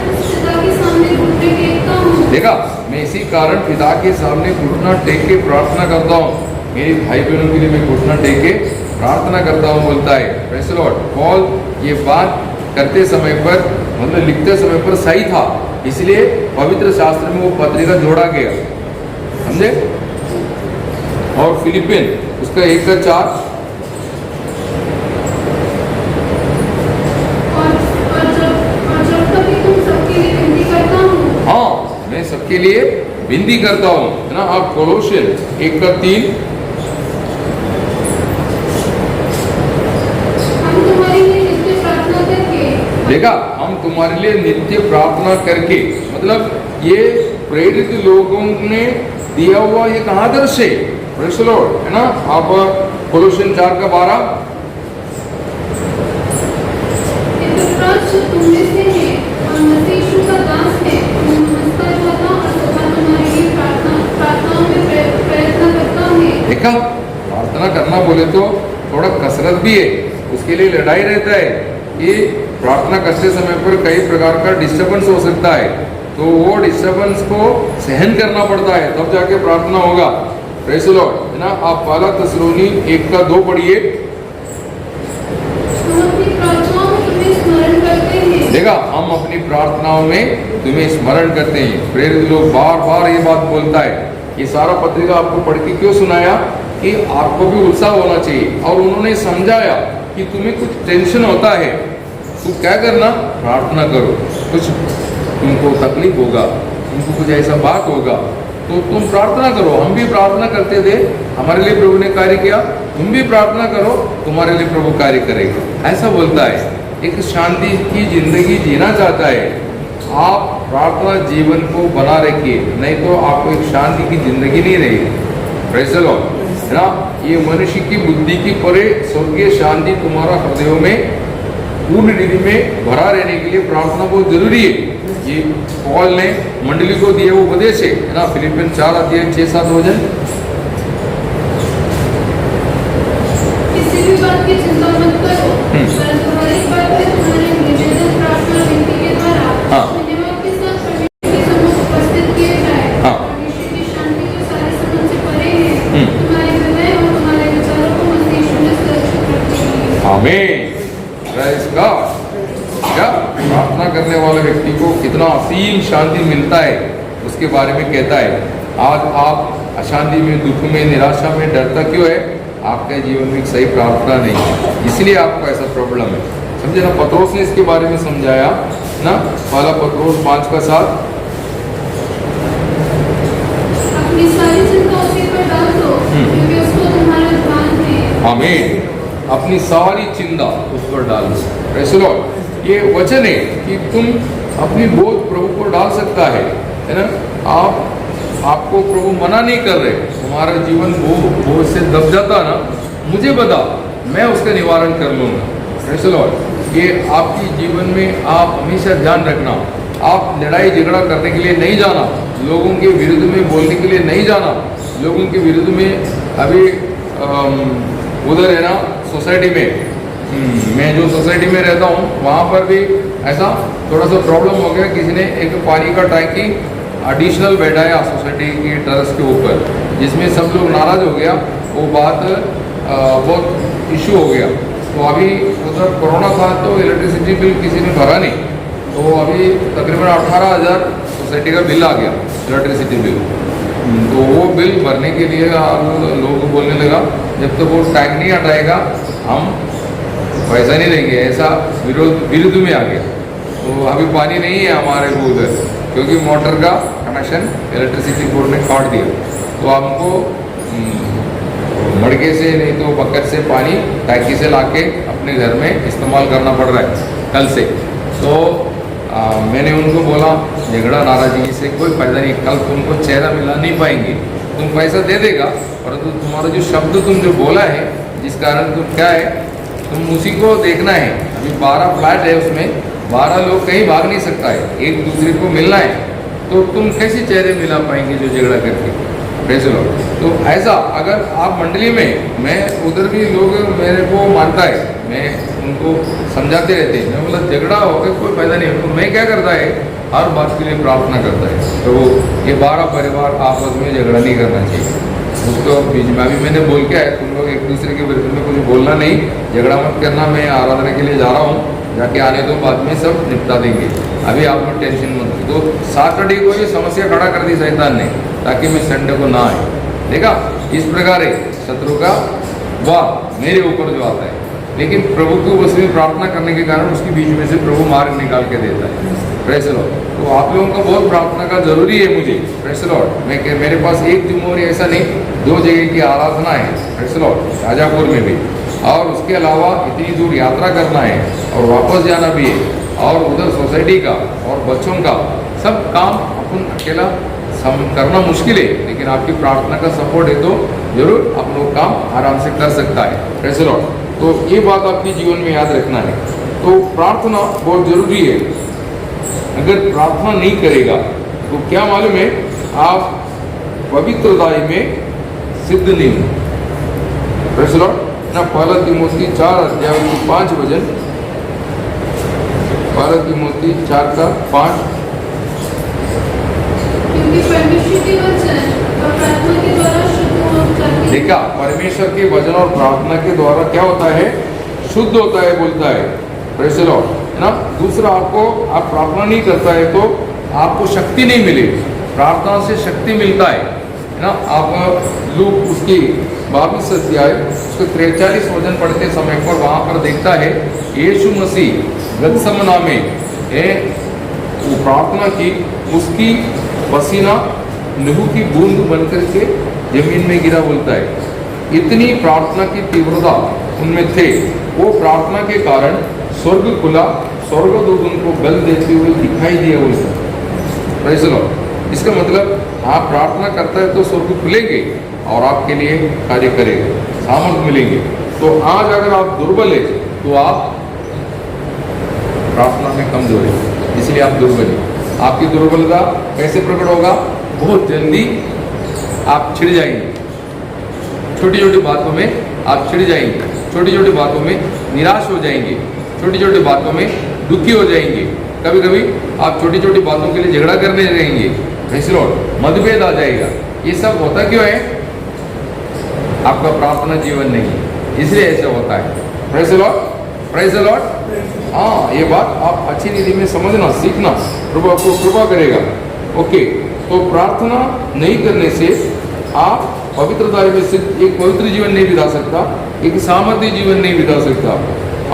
देखा, मैं इसी कारण पिता के सामने घुटना टेक के प्रार्थना करता हूँ, मेरे भाई बहनों के लिए मैं घुटना टेक के प्रार्थना करता हूँ, बोलता है। Praise the Lord. पॉल ये बात करते समय पर, मतलब लिखते समय पर सही था, इसलिए पवित्र शास्त्र में वो पत्रिका जोड़ा गया, समझे। और फिलिपियन उसका 1:4, हाँ मैं सबके लिए विनती करता हूँ, है ना। आप कोलोसियन 1:3, देखा, हम तुम्हारे लिए नित्य प्रार्थना करके, मतलब ये प्रेरित लोगों ने दिया हुआ एक आदर्श है, प्रेज़ द लॉर्ड, है ना। आप कोलोसियन 4:12, देखा, प्रार्थना करना बोले तो थोड़ा कसरत भी है, उसके लिए लड़ाई रहता है कि प्रार्थना करते समय पर कई प्रकार का डिस्टर्बेंस हो सकता है, तो वो डिस्टर्बेंस को सहन करना पड़ता है, तब जाके प्रार्थना होगा, प्रेज़ द लॉर्ड, है ना। आप पहला थिस्सलुनी 1:2 पढ़िए। देखा, हम अपनी प्रार्थनाओं में तुम्हें स्मरण करते हैं। प्रेरित लोग बार बार ये बात बोलता है। ये सारा पत्रिका आपको पढ़ के क्यों सुनाया कि आपको भी उत्साह होना चाहिए, और उन्होंने समझाया कि तुम्हें कुछ टेंशन होता है तो क्या करना, प्रार्थना करो। कुछ तुमको तकलीफ होगा, तुमको कुछ ऐसा बात होगा तो तुम प्रार्थना करो। हम भी प्रार्थना करते थे, हमारे लिए प्रभु ने कार्य किया, तुम भी प्रार्थना करो, तुम्हारे लिए प्रभु कार्य करेगा, ऐसा बोलता है। एक शांति की जिंदगी जीना चाहता है, आप प्रार्थना जीवन को बना रखिए, नहीं तो आपको एक शांति की जिंदगी नहीं रहेगी, प्रेज़ द लॉर्ड, है ना। ये मनुष्य की बुद्धि की परे स्वर्गीय शांति तुम्हारा हृदयों में पूर्ण रीति में भरा रहने के लिए प्रार्थना बहुत जरूरी है। ये पॉल ने मंडली को दिए वो उपदेश है ना। फिलिपियन 4:6-7 वचन,
किसी भी बात की चिंता मत करो, परंतु हर एक बात में तुम्हारे निवेदन, प्रार्थना, विनती के द्वारा धन्यवाद के साथ परमेश्वर के सम्मुख उपस्थित किए जाए। परमेश्वर की शांति जो सारे समझ से परे है, तुम्हारे हृदय और तुम्हारे विचारों को मसीह में सुरक्षित रखेगी।
आमीन, प्रेज़ गॉड। क्या प्रार्थना करने वाले व्यक्ति को कितना असीम शांति मिलता है उसके बारे में कहता है। आज आप अशांति में, दुख में, निराशा में डरता क्यों है? आपके जीवन में एक सही प्रार्थना नहीं है, इसलिए आपको ऐसा प्रॉब्लम है, समझे ना। पत्रोस ने इसके बारे में समझाया ना, पहला पत्रोस 5:7,
अपनी सारी चिंता उसी पर डाल दो, क्योंकि उसको तुम्हारा ध्यान है।
आमीन, अपनी सारी चिंता उस पर डाल दो, प्रेज़ द लॉर्ड। ये वचन है कि तुम अपनी बोझ प्रभु को डाल सकता है ना। आपको प्रभु मना नहीं कर रहे, तुम्हारा जीवन बोझ से दब जाता ना, मुझे बता, मैं उसका निवारण कर लूँगा, प्रेज़ द लॉर्ड। ये आपकी जीवन में आप हमेशा ध्यान रखना, आप लड़ाई झगड़ा करने के लिए नहीं जाना, लोगों के विरुद्ध में बोलने के लिए नहीं जाना, लोगों के विरुद्ध में। अभी उधर है ना सोसाइटी में, मैं जो सोसाइटी में रहता हूँ वहाँ पर भी ऐसा थोड़ा सा प्रॉब्लम हो गया। किसी ने एक पानी का टैंकी एडिशनल बैठाया सोसाइटी की टेरेस के ऊपर, जिसमें सब लोग नाराज़ हो गया, वो बात बहुत इशू हो गया। तो अभी उधर कोरोना था तो इलेक्ट्रिसिटी बिल किसी ने भरा नहीं, तो अभी तकरीबन 18,000 सोसाइटी का बिल आ गया, इलेक्ट्रिसिटी बिल। तो वो बिल भरने के लिए लोग बोलने लगा जब तक वो टैंक नहीं हटाएगा हम पैसा नहीं देंगे, ऐसा विरुद्ध में आ गया। तो अभी पानी नहीं है हमारे को उधर, क्योंकि मोटर का कनेक्शन इलेक्ट्रिसिटी बोर्ड ने काट दिया। तो हमको मड़के से नहीं तो बकेट से पानी टैंकी से लाके अपने घर में इस्तेमाल करना पड़ रहा है कल से। तो मैंने उनको बोला, झगड़ा नाराजगी से कोई फायदा नहीं, कल तुमको चेहरा मिला नहीं पाएंगे, तुम पैसा दे देगा, परंतु तुम्हारा जो शब्द तुम जो बोला है, जिस कारण तुम क्या है, तुम उसी को देखना है। अभी 12 फ्लैट है, उसमें 12 लोग कहीं भाग नहीं सकता है, एक दूसरे को मिलना है, तो तुम कैसे चेहरे मिला पाएंगे जो झगड़ा करके, प्रेज़ द लॉर्ड। तो ऐसा अगर आप मंडली में, मैं उधर भी लोग मेरे को मानता है, मैं उनको समझाते रहते हैं, मैं बोला झगड़ा हो गया कोई फायदा नहीं है। तो मैं क्या करता है, हर बात के लिए प्रार्थना करता है, तो वो ये 12 परिवार आपस में झगड़ा नहीं करना चाहिए। उसको बीच में अभी मैंने बोल के आया, तुम लोग एक दूसरे के विरुद्ध में कुछ बोलना नहीं, झगड़ा मत करना, मैं आराधना के लिए जा रहा हूँ, जाके आने दो, बाद में सब निपटा देंगे, अभी आप लोग टेंशन मत लो। तो सैटरडे को ये समस्या खड़ा कर दी शैतान ने, ताकि मैं संडे को ना आए। देखा, इस प्रकार है शत्रु का वार मेरे ऊपर जो आता है, लेकिन प्रभु की उपस्थिति में प्रार्थना करने के कारण उसके बीच में से प्रभु मार्ग निकाल के देता है। Praise the Lord. तो आप लोगों का बहुत प्रार्थना का जरूरी है मुझे। Praise the Lord. मेरे पास एक जिम्मेवारी ऐसा नहीं, 2 जगह की आराधना है, प्रेज़ द लॉर्ड, शाजापुर में भी, और उसके अलावा इतनी दूर यात्रा करना है और वापस जाना भी है, और उधर सोसाइटी का और बच्चों का सब काम अपन अकेला करना मुश्किल है, लेकिन आपकी प्रार्थना का सपोर्ट है तो जरूर आप लोग काम आराम से कर सकता है। Praise the Lord. तो ये बात आपके जीवन में याद रखना है। तो प्रार्थना बहुत जरूरी है। अगर प्रार्थना नहीं करेगा तो क्या मालूम है, आप पवित्रताई में सिद्ध नहीं हो। प्रेज़ द लॉर्ड ना। 1 तीमुथी 4 अध्याय 5 वचन, 1 तीमुथी 4 का 5।
क्योंकि परमेश्वर के वचन और प्रार्थना के द्वारा शुद्ध हो जाते हैं।
देखा, परमेश्वर के वचन और प्रार्थना के द्वारा क्या होता है, शुद्ध होता है, बोलता है। प्रेज़ द लॉर्ड, है ना। दूसरा, आपको आप प्रार्थना नहीं करता है तो आपको शक्ति नहीं मिलेगी। प्रार्थना से शक्ति मिलता है ना। आप लूक उसकी 22 अध्याय उसके 43 वचन पढ़ते समय पर वहाँ पर देखता है, यीशु मसीह गतसमना में वो प्रार्थना की, उसकी पसीना लहू की बूंद बनकर के जमीन में गिरा, बोलता है। इतनी प्रार्थना की तीव्रता उनमें थे, वो प्रार्थना के कारण स्वर्ग खुला, स्वर्गदूत उनको बल देते हुए दिखाई दिया, बोलता है। Praise the Lord. इसका मतलब आप प्रार्थना करता है तो स्वर्ग खुलेंगे और आपके लिए कार्य करेगा, सामर्थ मिलेंगे। तो आज अगर आप दुर्बल है तो आप प्रार्थना में कमजोर है, इसलिए आप दुर्बल है। आपकी दुर्बलता कैसे प्रकट होगा, बहुत जल्दी आप छिड़ जाएंगे, छोटी छोटी बातों में आप छिड़ जाएंगे, छोटी छोटी बातों में निराश हो जाएंगे, छोटी छोटी बातों में दुखी हो जाएंगे। कभी कभी आप छोटी छोटी बातों के लिए झगड़ा करने लगेंगे, प्रेज़ द लॉर्ड, मतभेद आ जाएगा। ये सब होता क्यों है, आपका प्रार्थना जीवन नहीं है, इसलिए ऐसा होता है। Praise the Lord, praise the Lord. हाँ, ये बात आप अच्छी रीति में समझना, सीखना, प्रभु आपको कृपा करेगा। ओके, तो प्रार्थना नहीं करने से आप पवित्रता में सिर्फ एक पवित्र जीवन नहीं बिता सकता, एक सामर्थ्य जीवन नहीं बिता सकता।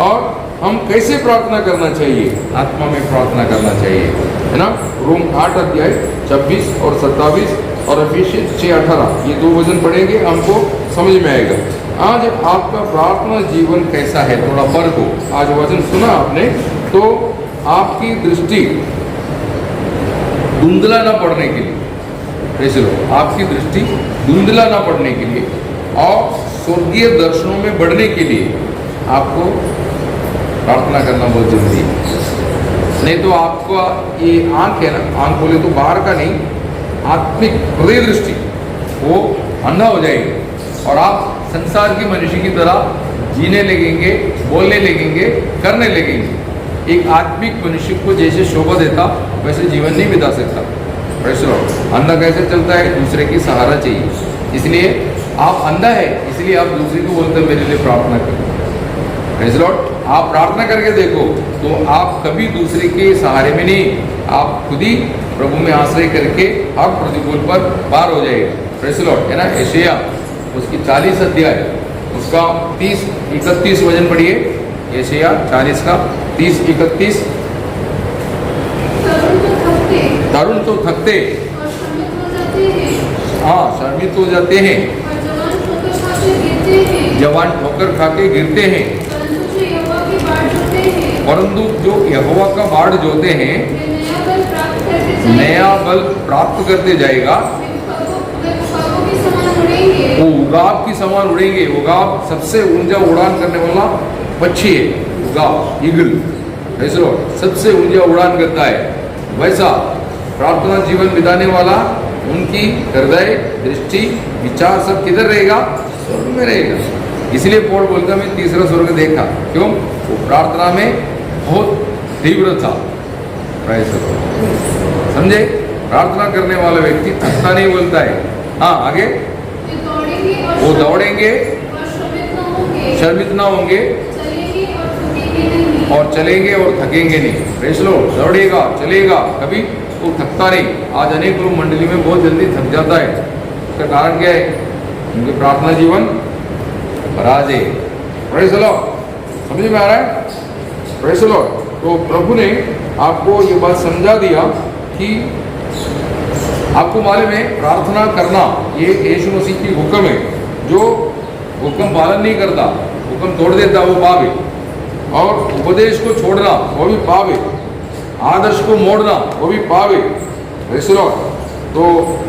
और हम कैसे प्रार्थना करना चाहिए, आत्मा में प्रार्थना करना चाहिए, है ना। रोम 8 अध्याय 26 और 27 और एफिसियंस 6:18, ये 2 वचन पढ़ेंगे, हमको समझ में आएगा। आज आपका प्रार्थना जीवन कैसा है, थोड़ा फर्क हो। आज वचन सुना आपने तो आपकी दृष्टि धुंधला ना पड़ने के लिए, प्रेज़ द लॉर्ड, आपकी दृष्टि धुंधला ना पड़ने के लिए और स्वर्गीय दर्शनों में बढ़ने के लिए आपको प्रार्थना करना बहुत जरूरी है। नहीं तो आपका ये आंख है ना, आंख बोले तो बाहर का नहीं, आत्मिक हृदय दृष्टि वो अंधा हो जाएगी और आप संसार के मनुष्य की तरह जीने लगेंगे, बोलने लगेंगे, करने लगेंगे। एक आत्मिक मनुष्य को जैसे शोभा देता वैसे जीवन नहीं बिता सकता। Praise the Lord. अंधा कैसे चलता है, दूसरे की सहारा चाहिए। इसलिए आप अंधा है, इसलिए आप दूसरे को बोलते हैं मेरे लिए प्रार्थना करो। Praise the Lord. आप प्रार्थना करके देखो तो आप कभी दूसरे के सहारे में नहीं, आप खुद ही प्रभु में आश्रय करके हर प्रतिकूल पर पार हो जाएगा। प्रेज़ द लॉर्ड, है ना। यशायाह उसकी 40 अध्याय उसका 30-31 वचन पढ़िए। यशायाह 40 का 30-31। तरुण तो थकते
और श्रमित हो जाते हैं।
हाँ, श्रमित हो जाते हैं
और जवान ठोकर खाके गिरते हैं।
जवान ठोकर खाके गिरते हैं, परंतु जो यहोवा का बाड़ जोते हैं
वे नया बल प्राप्त करते जाएंगे।
नया बल प्राप्त करते जाएगा।
वे उकाबों के समान उड़ेंगे।
वो उगाब की समान उड़ेंगे। उगाब सबसे ऊंचा उड़ान करने वाला पक्षी है, उगाब, ईगल, प्रेज़ द लॉर्ड, सबसे ऊंचा उड़ान करता है। वैसा प्रार्थना जीवन बिताने वाला उनकी हृदय दृष्टि विचार सब किधर रहेगा? स्वर्ग में रहेगा। इसलिए पौल बोलता मैं तीसरा स्वर्ग देखा। क्यों? वो प्रार्थना में बहुत तीव्र था। समझे? प्रार्थना करने वाला व्यक्ति थकता नहीं बोलता है। हाँ, आगे वो दौड़ेंगे शर्मित ना होंगे और चलेंगे और थकेंगे नहीं। प्रेस लो, दौड़ेगा चलेगा, कभी वो थकता नहीं। आज अनेक लोग मंडली में बहुत जल्दी थक जाता है। उसका कारण क्या है? उनके प्रार्थना जीवन पराज है। प्रेस लो, समझ में आ रहा है? प्रेस लो। तो प्रभु ने आपको ये बात समझा दिया कि आपको मालूम है प्रार्थना करना ये यीशु मसीह की हुक्म है। जो हुक्म पालन नहीं करता, हुक्म तोड़ देता, वो पाप है। और उपदेश को छोड़ना वो भी पाप है। आदर्श को मोड़ना वो भी पाप है। Praise the Lord. तो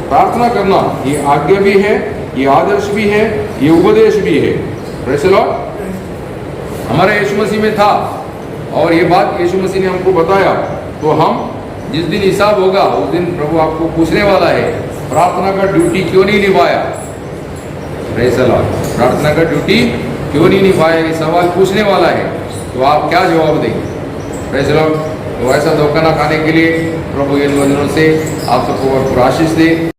प्रार्थना करना ये आज्ञा भी है, ये आदर्श भी है, ये उपदेश भी है। Praise the Lord. हमारे यीशु मसीह में था और ये बात यीशु मसीह ने हमको बताया। तो हम जिस दिन हिसाब होगा उस दिन प्रभु आपको पूछने वाला है प्रार्थना का ड्यूटी क्यों नहीं निभाया। Praise the Lord. प्रार्थना का ड्यूटी क्यों नहीं निभाया, ये सवाल पूछने वाला है। तो आप क्या जवाब देंगे? Praise the Lord. तो ऐसा धोखा ना खाने के लिए प्रभु इन वचनों से आप सबको आशीष दे।